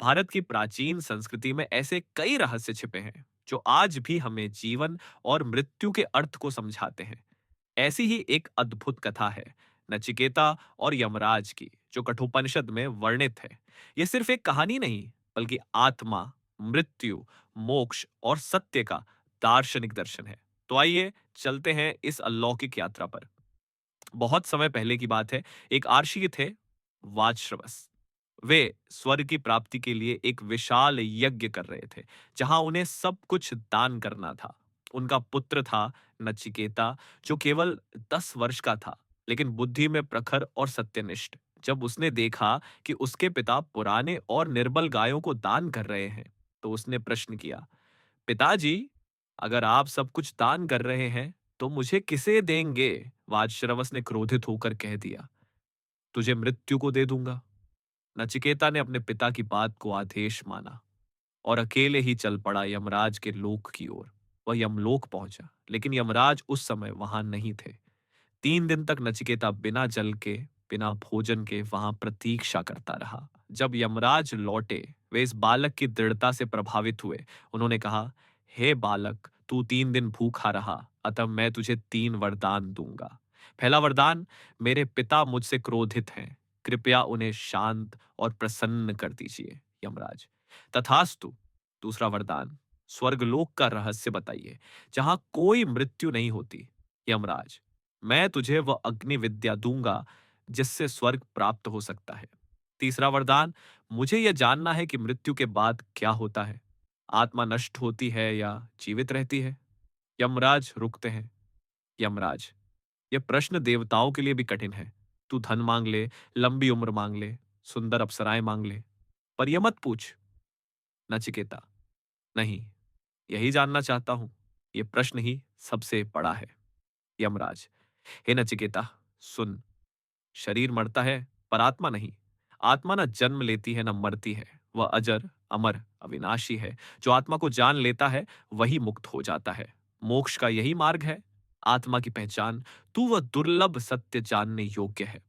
भारत की प्राचीन संस्कृति में ऐसे कई रहस्य छिपे हैं जो आज भी हमें जीवन और मृत्यु के अर्थ को समझाते हैं। ऐसी ही एक अद्भुत कथा है नचिकेता और यमराज की, जो कठोपनिषद में वर्णित है। यह सिर्फ एक कहानी नहीं, बल्कि आत्मा, मृत्यु, मोक्ष और सत्य का दार्शनिक दर्शन है। तो आइए चलते हैं इस अलौकिक यात्रा पर। बहुत समय पहले की बात है। एक आर्षी थे, वाजश्रवस। वे स्वर्ग की प्राप्ति के लिए एक विशाल यज्ञ कर रहे थे, जहां उन्हें सब कुछ दान करना था। उनका पुत्र था नचिकेता, जो केवल 10 वर्ष का था, लेकिन बुद्धि में प्रखर और सत्यनिष्ठ। जब उसने देखा कि उसके पिता पुराने और निर्बल गायों को दान कर रहे हैं, तो उसने प्रश्न किया, पिताजी, अगर आप सब कुछ दान कर रहे हैं, तो मुझे किसे देंगे? वाजश्रवस ने क्रोधित होकर कह दिया, तुझे मृत्यु को दे दूंगा। नचिकेता ने अपने पिता की बात को आदेश माना और अकेले ही चल पड़ा यमराज के लोक की ओर। वह यमलोक पहुंचा, लेकिन यमराज उस समय वहां नहीं थे। 3 दिन तक नचिकेता बिना जल के, बिना भोजन के वहां प्रतीक्षा करता रहा। जब यमराज लौटे, वे इस बालक की दृढ़ता से प्रभावित हुए। उन्होंने कहा, हे बालक, तू 3 दिन भूखा रहा, अतः मैं तुझे 3 वरदान दूंगा। पहला वरदान, मेरे पिता मुझसे क्रोधित हैं, कृपया उन्हें शांत और प्रसन्न कर दीजिए। यमराज, तथास्तु। दूसरा वरदान, स्वर्गलोक का रहस्य बताइए, जहां कोई मृत्यु नहीं होती। यमराज, मैं तुझे वह अग्नि विद्या दूंगा जिससे स्वर्ग प्राप्त हो सकता है। तीसरा वरदान, मुझे यह जानना है कि मृत्यु के बाद क्या होता है। आत्मा नष्ट होती है या जीवित रहती है? यमराज रुकते हैं। यमराज, यह प्रश्न देवताओं के लिए भी कठिन है। तू धन मांग ले, लंबी उम्र मांग ले, सुंदर अप्सराएं मांग ले, पर यह मत पूछ। नचिकेता, नहीं, यही जानना चाहता हूं। यह प्रश्न ही सबसे बड़ा है। यमराज, हे नचिकेता, सुन, शरीर मरता है पर आत्मा नहीं। आत्मा न जन्म लेती है न मरती है। वह अजर, अमर, अविनाशी है। जो आत्मा को जान लेता है, वही मुक्त हो जाता है। मोक्ष का यही मार्ग है आत्मा की पहचान। तू वह दुर्लभ सत्य जानने योग्य है।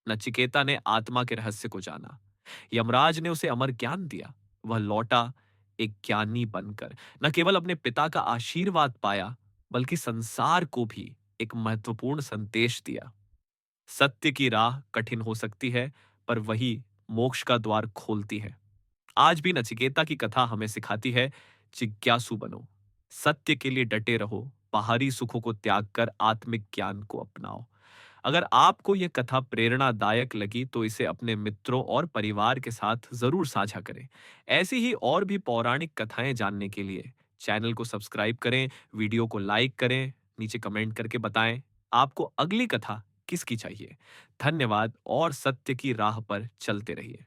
नचिकेता ने आत्मा के रहस्य को जाना। यमराज ने उसे अमर ज्ञान दिया। वह लौटा एक ज्ञानी बनकर। न केवल अपने पिता का आशीर्वाद पाया, बल्कि संसार को भी एक महत्वपूर्ण संदेश दिया। सत्य की राह कठिन हो सकती है, पर वही मोक्ष का द्वार खोलती है। आज भी नचिकेता की कथा हमें सिखाती है, जिज्ञासु बनो, सत्य के लिए डटे रहो, बाहरी सुखों को त्याग कर आत्मिक ज्ञान को अपनाओ। अगर आपको यह कथा प्रेरणादायक लगी, तो इसे अपने मित्रों और परिवार के साथ जरूर साझा करें। ऐसी ही और भी पौराणिक कथाएं जानने के लिए चैनल को सब्सक्राइब करें, वीडियो को लाइक करें, नीचे कमेंट करके बताएं आपको अगली कथा किसकी चाहिए। धन्यवाद और सत्य की राह पर चलते रहिए।